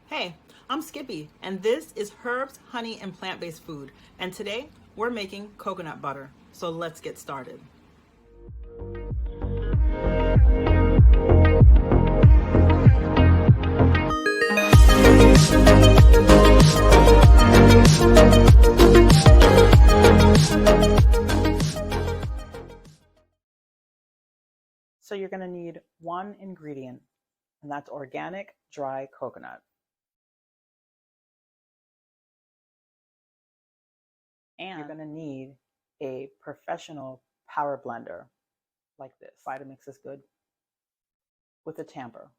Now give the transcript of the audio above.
Hey, I'm Skippy, and this is Herbs, Honey, and Plant-Based Food. And today, we're making coconut butter. So let's get started. So you're going to need one ingredient, and that's organic dry coconut. And you're going to need a professional power blender like this. Vitamix is good. With a tamper.